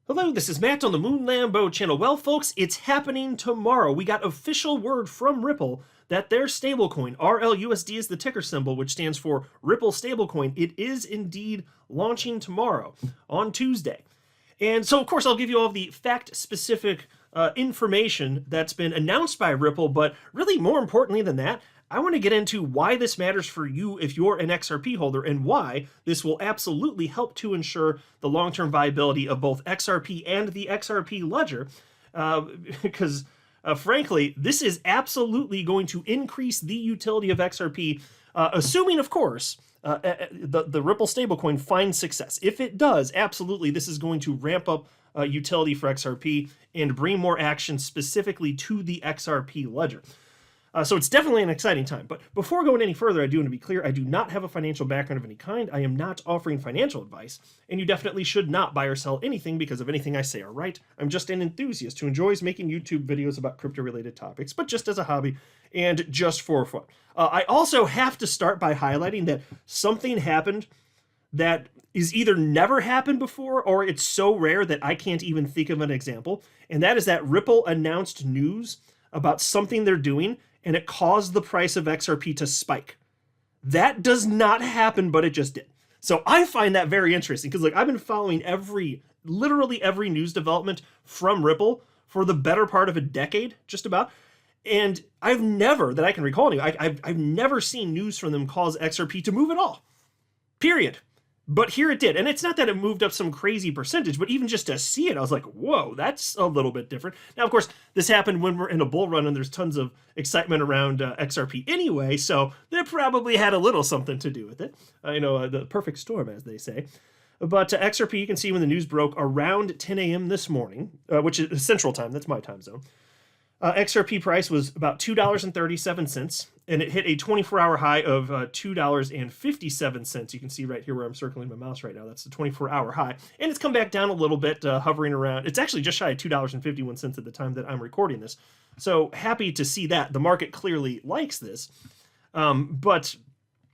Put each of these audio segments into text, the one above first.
Hello, this is Matt on the Moon Lambo channel. Well, folks, it's happening tomorrow. We got official word from Ripple that their stablecoin, RLUSD is the ticker symbol, which stands for Ripple Stablecoin. It is indeed launching tomorrow on Tuesday. And so, of course, I'll give you all the fact-specific information that's been announced by Ripple, but really more importantly than that, I want to get into why this matters for you if you're an XRP holder and why this will absolutely help to ensure the long-term viability of both XRP and the XRP ledger. Because frankly, this is absolutely going to increase the utility of XRP, assuming, of course, the Ripple stablecoin finds success. If it does, absolutely, this is going to ramp up utility for XRP and bring more action specifically to the XRP ledger. So it's definitely an exciting time. But before going any further, I do want to be clear, I do not have a financial background of any kind. I am not offering financial advice, and you definitely should not buy or sell anything because of anything I say or write. I'm just an enthusiast who enjoys making YouTube videos about crypto-related topics, but just as a hobby and just for fun. I also have to start by highlighting that something happened that is either never happened before or it's so rare that I can't even think of an example, and that is that Ripple announced news about something they're doing and it caused the price of XRP to spike. That does not happen, but it just did. So I find that very interesting because, like, I've been following literally every news development from Ripple for the better part of a decade, just about. And I've never, that I can recall anyway, I've never seen news from them cause XRP to move at all. Period. But here it did. And it's not that it moved up some crazy percentage, but even just to see it, I was like, whoa, that's a little bit different. Now, of course, this happened when we're in a bull run and there's tons of excitement around XRP anyway, so that probably had a little something to do with it. The perfect storm, as they say. But XRP, you can see when the news broke around 10 a.m. this morning, which is Central Time, that's my time zone. XRP price was about $2.37, and it hit a 24-hour high of $2.57. You can see right here where I'm circling my mouse right now. That's the 24-hour high. And it's come back down a little bit, hovering around. It's actually just shy of $2.51 at the time that I'm recording this. So happy to see that. The market clearly likes this. But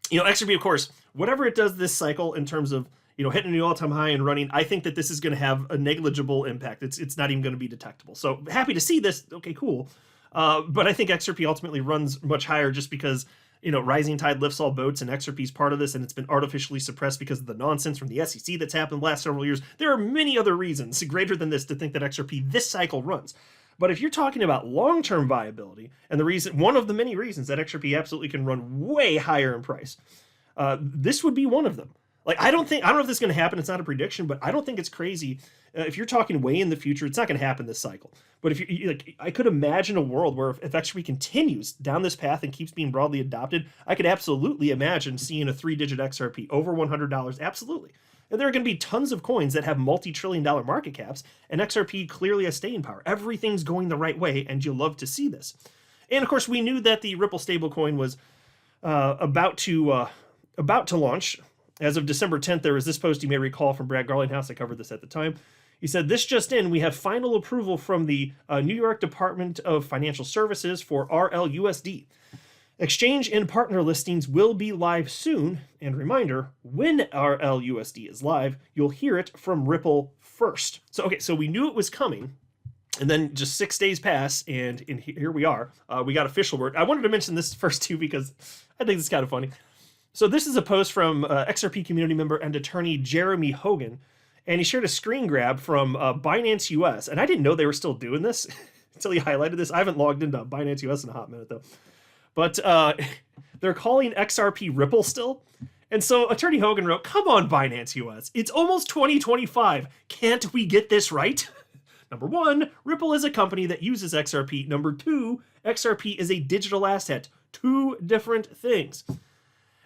XRP, of course, whatever it does this cycle in terms of hitting a new all-time high and running, I think that this is going to have a negligible impact. It's not even going to be detectable. So happy to see this. Okay, cool. But I think XRP ultimately runs much higher just because, rising tide lifts all boats, and XRP is part of this, and it's been artificially suppressed because of the nonsense from the SEC that's happened the last several years. There are many other reasons greater than this to think that XRP this cycle runs. But if you're talking about long-term viability, and one of the many reasons that XRP absolutely can run way higher in price, this would be one of them. Like, I don't know if this is going to happen. It's not a prediction, but I don't think it's crazy. If you're talking way in the future, it's not going to happen this cycle. But I could imagine a world where if XRP continues down this path and keeps being broadly adopted, I could absolutely imagine seeing a 3-digit XRP over $100. Absolutely. And there are going to be tons of coins that have multi-trillion-dollar market caps, and XRP clearly has staying power. Everything's going the right way, and you'll love to see this. And of course, we knew that the Ripple stablecoin was about to launch. As of December 10th, there was this post you may recall from Brad Garlinghouse. I covered this at the time. He said, "This just in, we have final approval from the New York Department of Financial Services for RLUSD. Exchange and partner listings will be live soon. And reminder, when RLUSD is live, you'll hear it from Ripple first." So we knew it was coming. And then just 6 days pass, and here we are. We got official word. I wanted to mention this first too because I think it's kind of funny. So this is a post from XRP community member and attorney Jeremy Hogan, and he shared a screen grab from Binance US. And I didn't know they were still doing this until he highlighted this. I haven't logged into Binance US in a hot minute, though. But they're calling XRP Ripple still. And so attorney Hogan wrote, "Come on, Binance US. It's almost 2025. Can't we get this right? Number one, Ripple is a company that uses XRP. Number two, XRP is a digital asset. Two different things."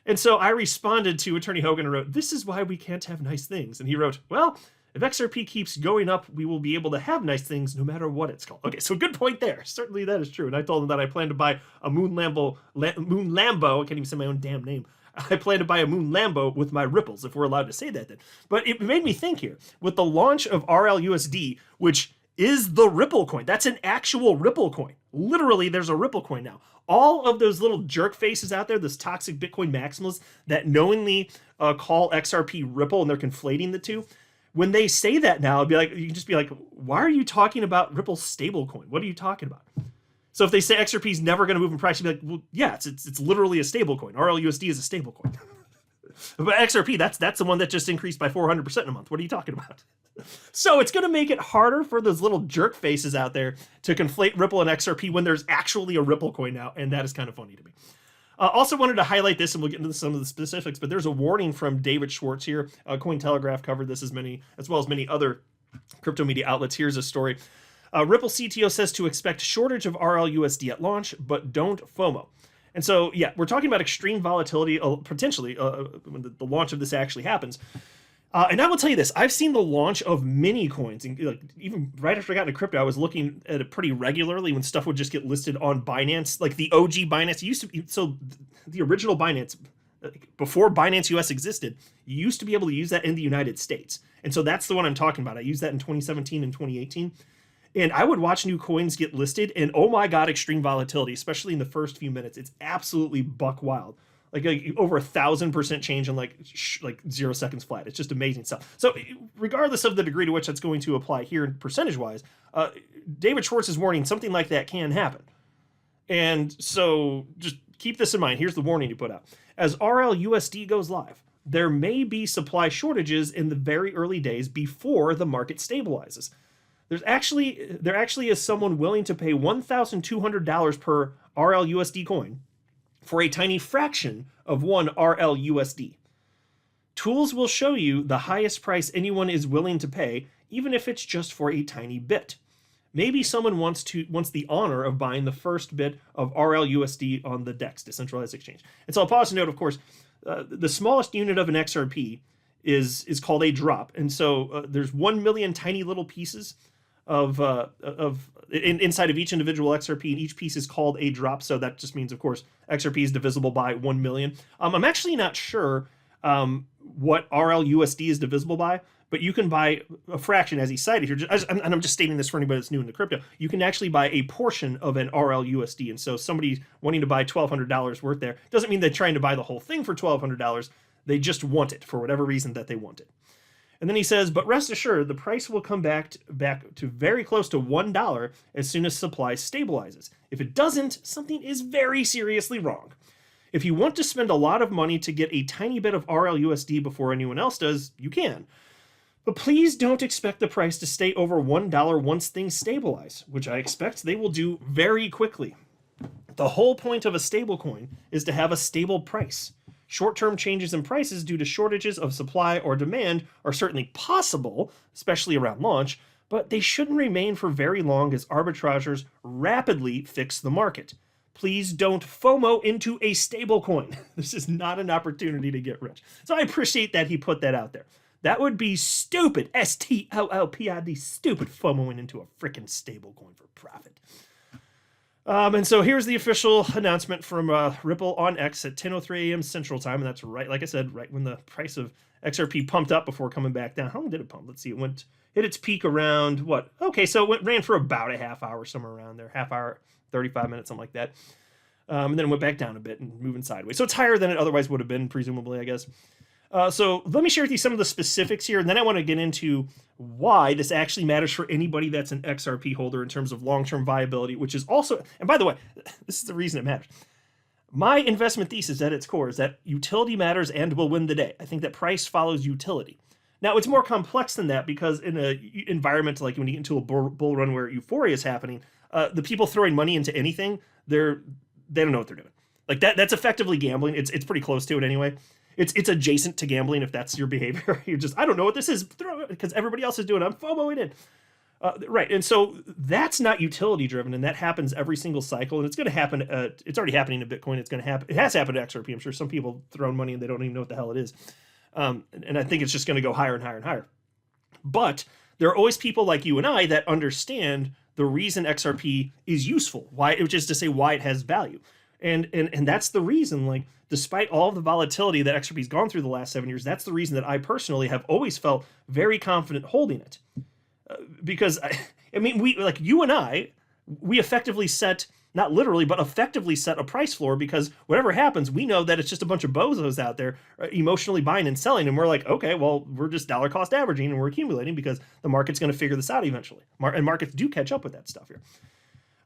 And so I responded to Attorney Hogan and wrote, "This is why we can't have nice things." And he wrote, "Well, if XRP keeps going up, we will be able to have nice things no matter what it's called." Okay, so good point there. Certainly that is true. And I told him that I plan to buy a Moon Lambo. I can't even say my own damn name. I plan to buy a Moon Lambo with my Ripples, if we're allowed to say that then. But it made me think here, with the launch of RLUSD, which is the Ripple coin. That's an actual Ripple coin. Literally, there's a Ripple coin now. All of those little jerk faces out there, those toxic Bitcoin maximalists that knowingly call XRP Ripple and they're conflating the two, when they say that now, it'd be like, you can just be like, why are you talking about Ripple's stablecoin? What are you talking about? So if they say XRP is never going to move in price, you'd be like, well, yeah, it's literally a stablecoin. RLUSD is a stablecoin. But XRP, that's the one that just increased by 400% in a month. What are you talking about? So it's going to make it harder for those little jerk faces out there to conflate Ripple and XRP when there's actually a Ripple coin now, and that is kind of funny to me. Also wanted to highlight this, and we'll get into some of the specifics, but there's a warning from David Schwartz here. Cointelegraph covered this as well as many other crypto media outlets. Here's a story. Ripple CTO says to expect shortage of RLUSD at launch, but don't FOMO. And so, yeah, we're talking about extreme volatility, potentially, when the launch of this actually happens. And I will tell you this, I've seen the launch of mini coins, and like, even right after I got into crypto, I was looking at it pretty regularly when stuff would just get listed on Binance, like the OG Binance. It used to be, so the original Binance, before Binance US existed, you used to be able to use that in the United States. And so that's the one I'm talking about. I used that in 2017 and 2018. And I would watch new coins get listed, and oh my God, extreme volatility, especially in the first few minutes. It's absolutely buck wild. Like over 1,000% change in like 0 seconds flat. It's just amazing stuff. So regardless of the degree to which that's going to apply here percentage-wise, David Schwartz is warning something like that can happen. And so just keep this in mind. Here's the warning you put out. As RLUSD goes live, there may be supply shortages in the very early days before the market stabilizes. There actually is someone willing to pay $1,200 per RLUSD coin for a tiny fraction of one RLUSD. Tools will show you the highest price anyone is willing to pay, even if it's just for a tiny bit. Maybe someone wants the honor of buying the first bit of RLUSD on the DEX, decentralized exchange. And so I'll pause to note, of course, the smallest unit of an XRP is called a drop. And so there's 1 million tiny little pieces inside of each individual XRP, and each piece is called a drop. So that just means, of course, XRP is divisible by 1 million. I'm actually not sure what RLUSD is divisible by, but you can buy a fraction, as he cited here. And I'm just stating this for anybody that's new into crypto. You can actually buy a portion of an RLUSD. And so somebody wanting to buy $1,200 worth there doesn't mean they're trying to buy the whole thing for $1,200. They just want it for whatever reason that they want it. And then he says, but rest assured, the price will come back to very close to $1 as soon as supply stabilizes. If it doesn't, something is very seriously wrong. If you want to spend a lot of money to get a tiny bit of RLUSD before anyone else does, you can. But please don't expect the price to stay over $1 once things stabilize, which I expect they will do very quickly. The whole point of a stablecoin is to have a stable price. Short-term changes in prices due to shortages of supply or demand are certainly possible, especially around launch, but they shouldn't remain for very long as arbitrageurs rapidly fix the market. Please don't FOMO into a stablecoin. This is not an opportunity to get rich. So I appreciate that he put that out there. That would be stupid, STOLPID, stupid FOMOing into a freaking stablecoin for profit. And so here's the official announcement from Ripple on X at 10:03 a.m. Central Time, and that's right, like I said, right when the price of XRP pumped up before coming back down. How long did it pump? Let's see, it hit its peak around what? Okay, so it ran for about a half hour, somewhere around there, half hour, 35 minutes, something like that. And then it went back down a bit and moving sideways. So it's higher than it otherwise would have been, presumably, I guess. So let me share with you some of the specifics here, and then I want to get into why this actually matters for anybody that's an XRP holder in terms of long-term viability, which is also, and by the way, this is the reason it matters. My investment thesis at its core is that utility matters and will win the day. I think that price follows utility. Now, it's more complex than that because in an environment like when you get into a bull run where euphoria is happening, the people throwing money into anything, they don't know what they're doing. Like that's effectively gambling. It's pretty close to it anyway. It's adjacent to gambling if that's your behavior. You're just, I don't know what this is, because everybody else is doing it. I'm FOMOing in. Right, and so that's not utility driven, and that happens every single cycle, and it's going to happen. It's already happening in Bitcoin. It's going to happen. It has happened to XRP. I'm sure some people throw money and they don't even know what the hell it is. And I think it's just going to go higher and higher and higher. But there are always people like you and I that understand the reason XRP is useful, which is to say why it has value. And that's the reason, like, despite all of the volatility that XRP's gone through the last 7 years, that's the reason that I personally have always felt very confident holding it. Because, I mean, we, like you and I, we effectively set not literally, but effectively set a price floor, because whatever happens, we know that it's just a bunch of bozos out there emotionally buying and selling. And we're like, okay, well, we're just dollar cost averaging and we're accumulating because the market's going to figure this out eventually. And markets do catch up with that stuff here.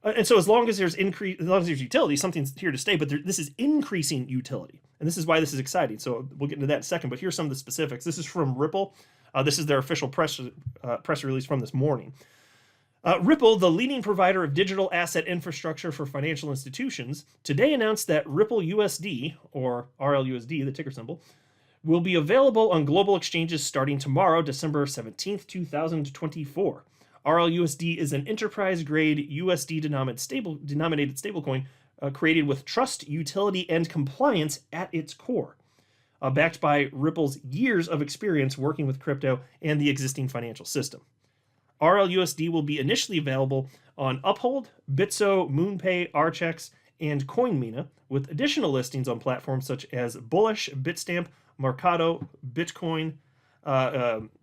And so as long as there's utility, something's here to stay, but this is increasing utility. And this is why this is exciting. So we'll get into that in a second, but here's some of the specifics. This is from Ripple. This is their official press release from this morning. Ripple, the leading provider of digital asset infrastructure for financial institutions, today announced that Ripple USD, or RLUSD, the ticker symbol, will be available on global exchanges starting tomorrow, December 17th, 2024. RLUSD is an enterprise-grade USD-denominated stablecoin created with trust, utility, and compliance at its core, backed by Ripple's years of experience working with crypto and the existing financial system. RLUSD will be initially available on Uphold, Bitso, MoonPay, Archex, and CoinMina, with additional listings on platforms such as Bullish, Bitstamp, Mercado, Bitcoin,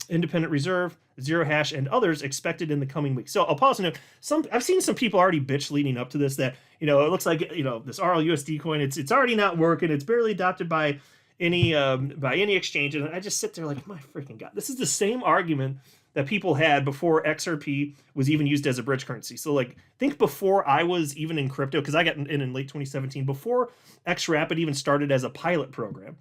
Independent Reserve, Zero Hash, and others expected in the coming weeks. So I'll pause and note, I've seen some people already bitch leading up to this that, it looks like, this RLUSD coin, it's already not working. It's barely adopted by any exchange. And I just sit there like, my freaking God, this is the same argument that people had before XRP was even used as a bridge currency. So like, think before I was even in crypto, because I got in late 2017, before XRapid even started as a pilot program,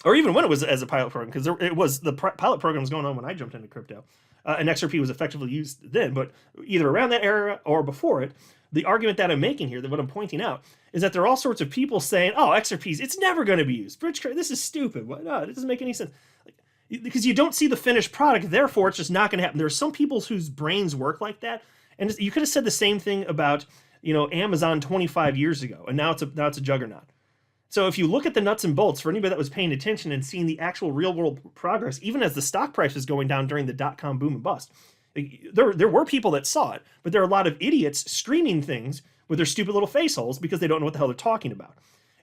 or even when it was as a pilot program, because the pilot program was going on when I jumped into crypto, and XRP was effectively used then. But either around that era or before it, the argument that I'm making here, that what I'm pointing out, is that there are all sorts of people saying, "Oh, XRPs, it's never going to be used. Bridge currency, this is stupid. What? No, it doesn't make any sense." Because you don't see the finished product, therefore it's just not going to happen. There are some people whose brains work like that, and you could have said the same thing about Amazon 25 years ago, and now it's a juggernaut. So if you look at the nuts and bolts, for anybody that was paying attention and seeing the actual real world progress, even as the stock price was going down during the dot-com boom and bust, there were people that saw it, but there are a lot of idiots streaming things with their stupid little face holes because they don't know what the hell they're talking about.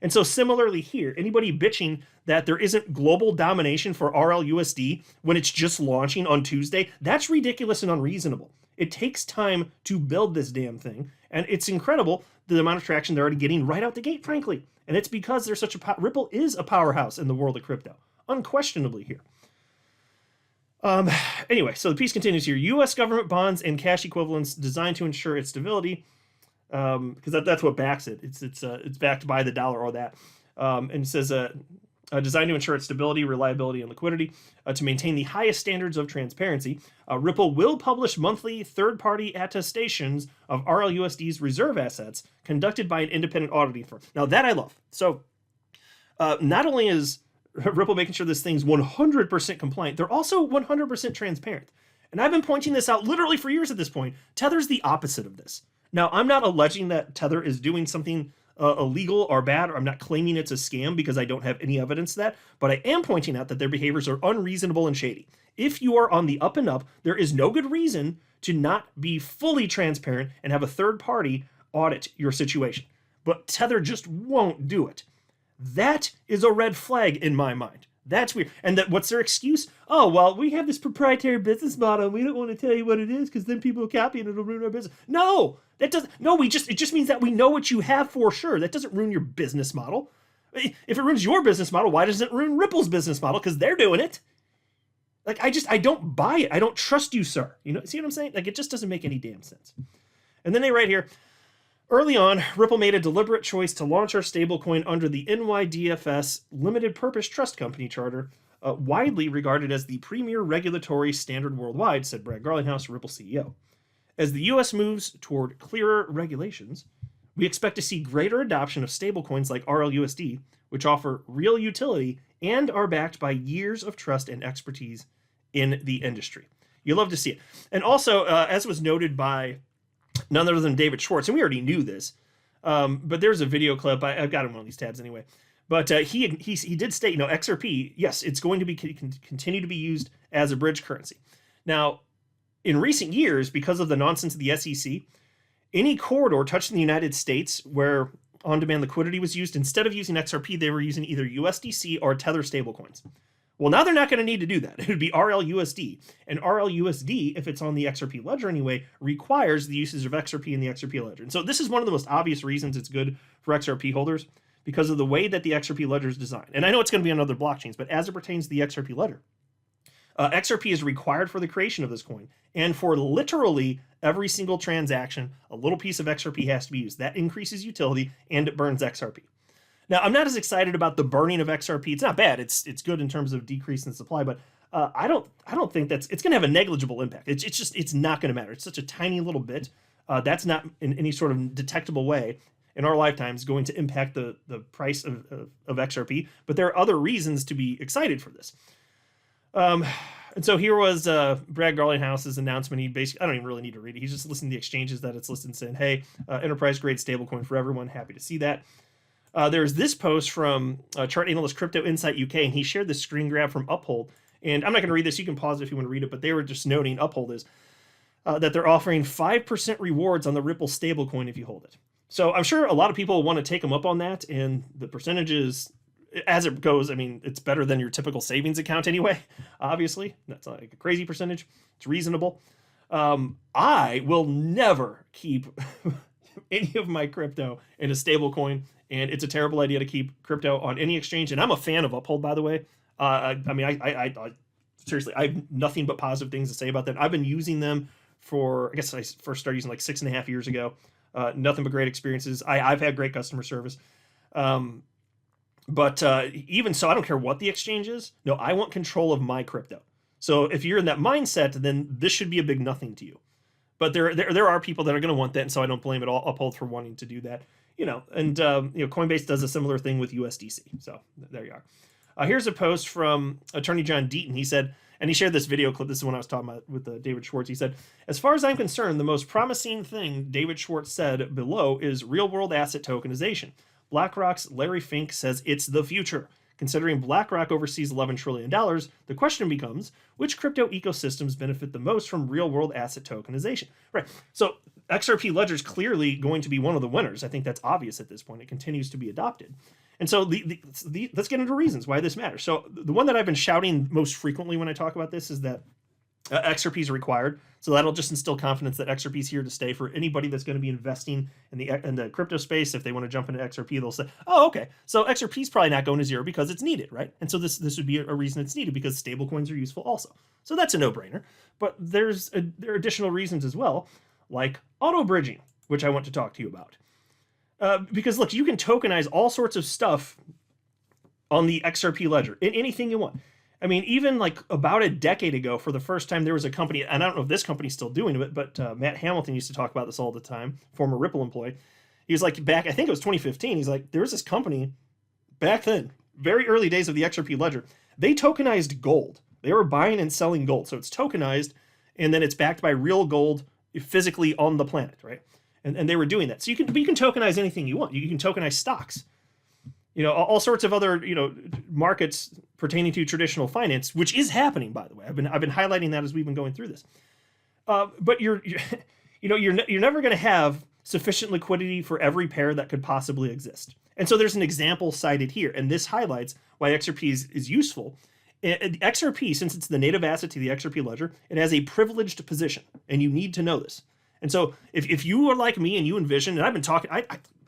And so similarly here, anybody bitching that there isn't global domination for RLUSD when it's just launching on Tuesday, that's ridiculous and unreasonable. It takes time to build this damn thing, and it's incredible the amount of traction they're already getting right out the gate, frankly. And it's because they're Ripple is a powerhouse in the world of crypto, unquestionably here. Anyway, so the piece continues here. U.S. government bonds and cash equivalents designed to ensure its stability, because that's what backs it. It's backed by the dollar or that. And it says designed to ensure its stability, reliability, and liquidity to maintain the highest standards of transparency. Ripple will publish monthly third-party attestations of RLUSD's reserve assets conducted by an independent auditing firm. Now that I love. So not only is Ripple making sure this thing's 100% compliant, they're also 100% transparent. And I've been pointing this out literally for years at this point. Tether's the opposite of this. Now, I'm not alleging that Tether is doing something illegal or bad, or I'm not claiming it's a scam because I don't have any evidence of that, but I am pointing out that their behaviors are unreasonable and shady. If you are on the up and up, there is no good reason to not be fully transparent and have a third party audit your situation. But Tether just won't do it. That is a red flag in my mind. That's weird. And what's their excuse? Oh, well, we have this proprietary business model and we don't want to tell you what it is because then people will copy it and it'll ruin our business. No, that doesn't. No, it just means that we know what you have for sure. That doesn't ruin your business model. If it ruins your business model, why doesn't it ruin Ripple's business model? Because they're doing it. Like, I don't buy it. I don't trust you, sir. See what I'm saying? Like, it just doesn't make any damn sense. And then they write here, early on, Ripple made a deliberate choice to launch our stablecoin under the NYDFS Limited Purpose Trust Company charter, widely regarded as the premier regulatory standard worldwide, said Brad Garlinghouse, Ripple CEO. As the U.S. moves toward clearer regulations, we expect to see greater adoption of stablecoins like RLUSD, which offer real utility and are backed by years of trust and expertise in the industry. You love to see it. And also, as was noted by none other than David Schwartz, and we already knew this, but there's a video clip. I've got him on these tabs anyway. But he did state, XRP, yes, it's going to be continue to be used as a bridge currency. Now, in recent years, because of the nonsense of the SEC, any corridor touched in the United States where on-demand liquidity was used, instead of using XRP, they were using either USDC or Tether stablecoins. Well, now they're not going to need to do that. It would be RLUSD. And RLUSD, if it's on the XRP ledger anyway, requires the usage of XRP in the XRP ledger. And so this is one of the most obvious reasons it's good for XRP holders, because of the way that the XRP ledger is designed. And I know it's going to be on other blockchains, but as it pertains to the XRP ledger, XRP is required for the creation of this coin. And for literally every single transaction, a little piece of XRP has to be used. That increases utility and it burns XRP. Now, I'm not as excited about the burning of XRP. It's not bad. It's good in terms of decrease in supply, but I don't think it's going to have a negligible impact. It's not going to matter. It's such a tiny little bit. That's not in any sort of detectable way in our lifetimes going to impact the price of XRP. But there are other reasons to be excited for this. And so here was Brad Garlinghouse's announcement. He basically, I don't even really need to read it. He's just listing the exchanges that it's listed and saying, hey, enterprise grade stablecoin for everyone. Happy to see that. There's this post from chart analyst Crypto Insight UK, and he shared this screen grab from Uphold. And I'm not going to read this. You can pause it if you want to read it, but they were just noting, Uphold is, that they're offering 5% rewards on the Ripple stablecoin if you hold it. So I'm sure a lot of people want to take them up on that, and the percentages, as it goes, I mean, it's better than your typical savings account anyway, obviously. That's not like a crazy percentage. It's reasonable. I will never keep any of my crypto in a stable coin, and it's a terrible idea to keep crypto on any exchange. And I'm a fan of Uphold, by the way. I seriously, I have nothing but positive things to say about them. I've been using them for, I guess I first started using like 6.5 years ago. Nothing but great experiences. I've had great customer service. But even so, I don't care what the exchange is. No, I want control of my crypto. So if you're in that mindset, then this should be a big nothing to you. But there are people that are going to want that, and so I don't blame it all Uphold for wanting to do that. And Coinbase does a similar thing with USDC. So there you are. Here's a post from Attorney John Deaton. He said, and he shared this video clip. This is when I was talking about with David Schwartz. He said, as far as I'm concerned, the most promising thing David Schwartz said below is real-world asset tokenization. BlackRock's Larry Fink says it's the future. Considering BlackRock oversees $11 trillion, the question becomes, which crypto ecosystems benefit the most from real-world asset tokenization? Right. So XRP Ledger is clearly going to be one of the winners. I think that's obvious at this point. It continues to be adopted. And so let's get into reasons why this matters. So the one that I've been shouting most frequently when I talk about this is that XRP is required. So that'll just instill confidence that XRP is here to stay for anybody that's going to be investing in the crypto space. If they want to jump into XRP, they'll say, oh, okay, so XRP is probably not going to zero because it's needed, right? And so this would be a reason it's needed because stablecoins are useful also. So that's a no-brainer. But there are additional reasons as well, like auto bridging, which I want to talk to you about. Because look, you can tokenize all sorts of stuff on the XRP ledger, anything you want. I mean, even like about a decade ago, for the first time, there was a company, and I don't know if this company's still doing it, but Matt Hamilton used to talk about this all the time, former Ripple employee. He was like, back, I think it was 2015, he's like, there was this company back then, very early days of the XRP ledger, they tokenized gold. They were buying and selling gold. So it's tokenized, and then it's backed by real gold physically on the planet, right? And they were doing that. So you can tokenize anything you want. You can tokenize stocks. All sorts of other, markets pertaining to traditional finance, which is happening, by the way. I've been highlighting that as we've been going through this. But you're never going to have sufficient liquidity for every pair that could possibly exist. And so there's an example cited here, and this highlights why XRP is useful. XRP, since it's the native asset to the XRP ledger, it has a privileged position, and you need to know this. And so if you are like me and you envision, and I've been talking,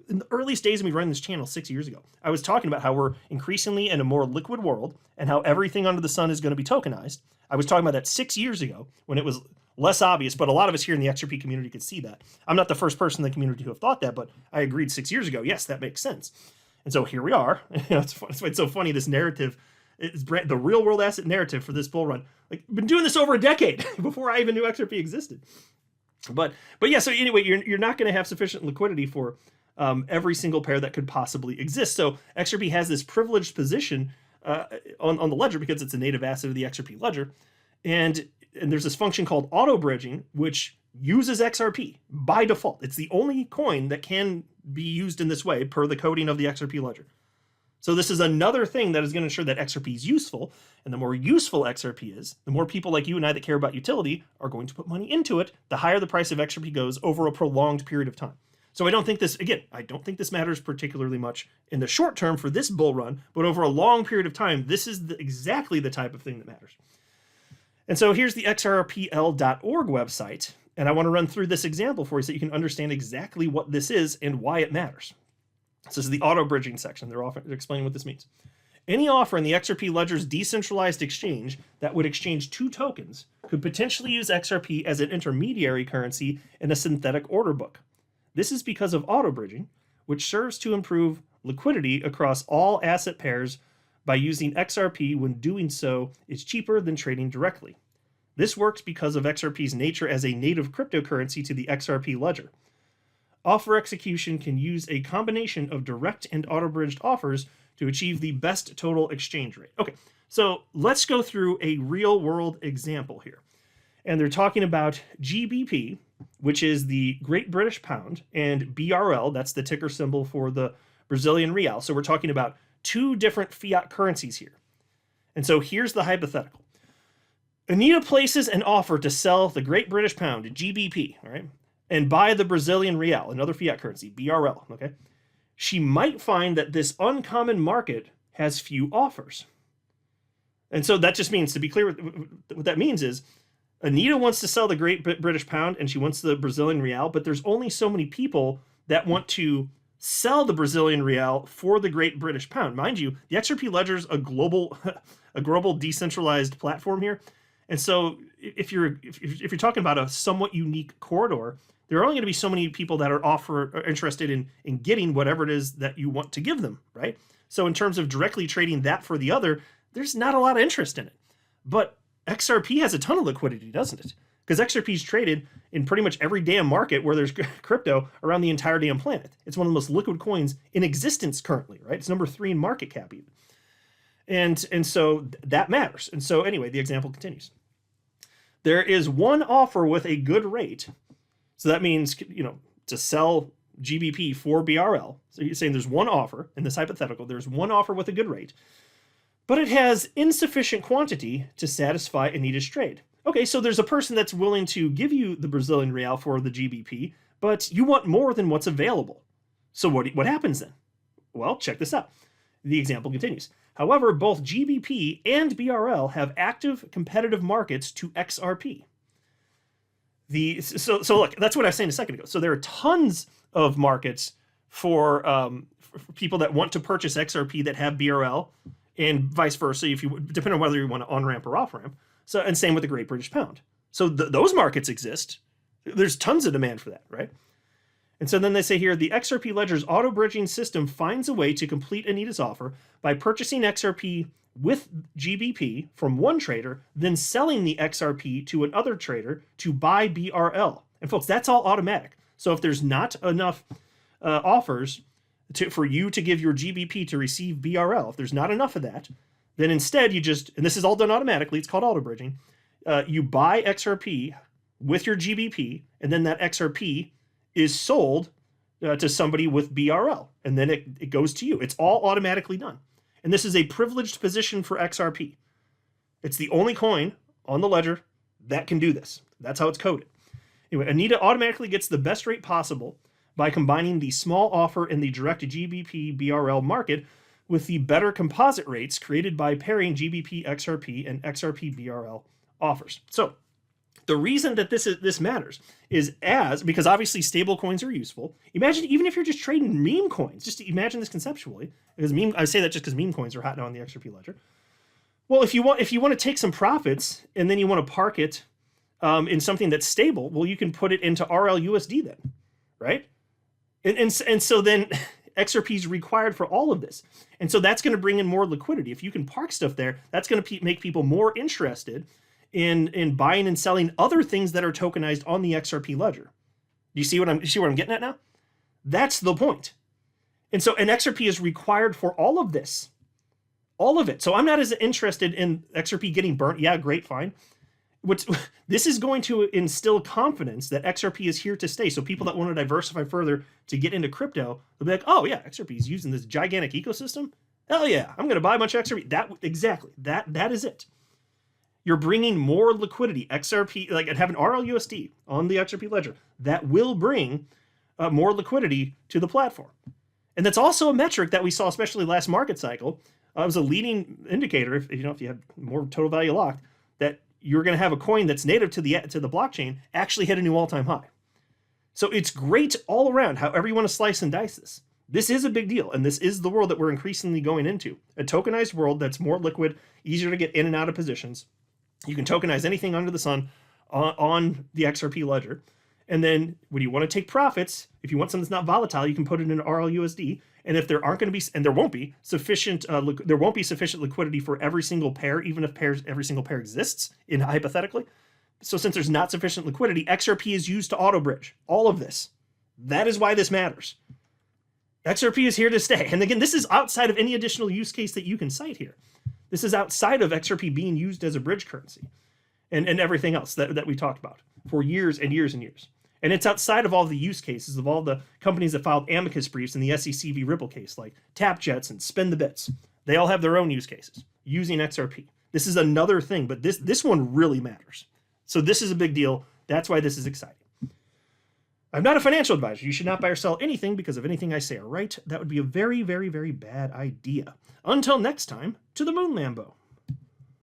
in the earliest days of me running this channel 6 years ago, I was talking about how we're increasingly in a more liquid world and how everything under the sun is going to be tokenized. I was talking about that 6 years ago when it was less obvious, but a lot of us here in the XRP community could see that. I'm not the first person in the community who have thought that, but I agreed 6 years ago. Yes, that makes sense. And so here we are. It's so funny, this narrative, the real world asset narrative for this bull run. Like, I've been doing this over a decade before I even knew XRP existed. But yeah, so anyway, you're not going to have sufficient liquidity for every single pair that could possibly exist. So XRP has this privileged position on the ledger because it's a native asset of the XRP ledger. And there's this function called auto bridging, which uses XRP by default. It's the only coin that can be used in this way per the coding of the XRP ledger. So this is another thing that is going to ensure that XRP is useful. And the more useful XRP is, the more people like you and I that care about utility are going to put money into it, the higher the price of XRP goes over a prolonged period of time. So I don't think this, again, I don't think this matters particularly much in the short term for this bull run, but over a long period of time, this is exactly the type of thing that matters. And so here's the xrpl.org website, and I want to run through this example for you so you can understand exactly what this is and why it matters. This is the auto bridging section. They're explaining what this means. Any offer in the XRP Ledger's decentralized exchange that would exchange 2 tokens could potentially use XRP as an intermediary currency in a synthetic order book. This is because of auto bridging, which serves to improve liquidity across all asset pairs by using XRP when doing so is cheaper than trading directly. This works because of XRP's nature as a native cryptocurrency to the XRP ledger. Offer execution can use a combination of direct and auto-bridged offers to achieve the best total exchange rate. Okay, so let's go through a real-world example here. And they're talking about GBP, which is the Great British Pound, and BRL, that's the ticker symbol for the Brazilian Real. So we're talking about 2 different fiat currencies here. And so here's the hypothetical. Anita places an offer to sell the Great British Pound, GBP, all right, and buy the Brazilian Real, another fiat currency, BRL, okay? She might find that this uncommon market has few offers. And so that just means, to be clear, what that means is Anita wants to sell the Great British Pound and she wants the Brazilian Real, but there's only so many people that want to sell the Brazilian Real for the Great British Pound. Mind you, the XRP Ledger is a global decentralized platform here. And so if you're talking about a somewhat unique corridor, there are only going to be so many people that are interested in getting whatever it is that you want to give them, right? So in terms of directly trading that for the other, there's not a lot of interest in it. But XRP has a ton of liquidity, doesn't it? Because XRP is traded in pretty much every damn market where there's crypto around the entire damn planet. It's one of the most liquid coins in existence currently, right? It's number 3 in market cap even. And so that matters. And so anyway, the example continues. There is one offer with a good rate. So that means, to sell GBP for BRL. So you're saying there's one offer in this hypothetical. There's one offer with a good rate, but it has insufficient quantity to satisfy Anita's trade. Okay, so there's a person that's willing to give you the Brazilian Real for the GBP, but you want more than what's available. So what happens then? Well, check this out. The example continues. However, both GBP and BRL have active competitive markets to XRP. So look, that's what I was saying a second ago. So there are tons of markets for people that want to purchase XRP that have BRL, and vice versa, depending on whether you want to on-ramp or off-ramp. So, and same with the Great British Pound. So those markets exist. There's tons of demand for that, right? And so then they say here, the XRP Ledger's auto-bridging system finds a way to complete Anita's offer by purchasing XRP with GBP from one trader, then selling the XRP to another trader to buy BRL. And folks, that's all automatic. So if there's not enough offers for you to give your GBP to receive BRL, if there's not enough of that, then instead you just, and this is all done automatically, it's called auto bridging, you buy XRP with your GBP, and then that XRP is sold to somebody with BRL, and then it goes to you. It's all automatically done. And this is a privileged position for XRP. It's the only coin on the ledger that can do this. That's how it's coded. Anyway, Anita automatically gets the best rate possible by combining the small offer in the direct GBP BRL market with the better composite rates created by pairing GBP XRP and XRP BRL offers. So the reason that this matters is because obviously stable coins are useful. Imagine even if you're just trading meme coins, just imagine this conceptually, because I say that just because meme coins are hot now on the XRP ledger. Well, if you want to take some profits and then you want to park it in something that's stable, well, you can put it into RLUSD then, right? And so then XRP is required for all of this. And so that's going to bring in more liquidity. If you can park stuff there, that's going to make people more interested in buying and selling other things that are tokenized on the XRP ledger. Do you see what I'm getting at now? That's the point. And XRP is required for all of this. All of it. So I'm not as interested in XRP getting burnt. Yeah, great, fine. This is going to instill confidence that XRP is here to stay. So people that want to diversify further to get into crypto, they'll be like, oh yeah, XRP is using this gigantic ecosystem. Hell yeah, I'm going to buy a bunch of XRP. That is it. You're bringing more liquidity. XRP, like having RLUSD on the XRP ledger, that will bring more liquidity to the platform. And that's also a metric that we saw, especially last market cycle. It was a leading indicator, if you have more total value locked, that you're going to have a coin that's native to the blockchain actually hit a new all-time high. So it's great all around, however you want to slice and dice this. This is a big deal, and this is the world that we're increasingly going into. A tokenized world that's more liquid, easier to get in and out of positions. You can tokenize anything under the sun on the XRP ledger. And then when you want to take profits, if you want something that's not volatile, you can put it in RLUSD. And if there aren't going to be, and there won't be sufficient liquidity for every single pair, even if every single pair exists, hypothetically. So since there's not sufficient liquidity, XRP is used to auto bridge all of this. That is why this matters. XRP is here to stay. And again, this is outside of any additional use case that you can cite here. This is outside of XRP being used as a bridge currency and everything else that we talked about for years and years and years. And it's outside of all the use cases of all the companies that filed amicus briefs in the SEC v. Ripple case, like TapJets and Spin the Bits. They all have their own use cases using XRP. This is another thing, but this one really matters. So this is a big deal. That's why this is exciting. I'm not a financial advisor. You should not buy or sell anything because of anything I say or write. That would be a very, very, very bad idea. Until next time, to the moon, Lambo.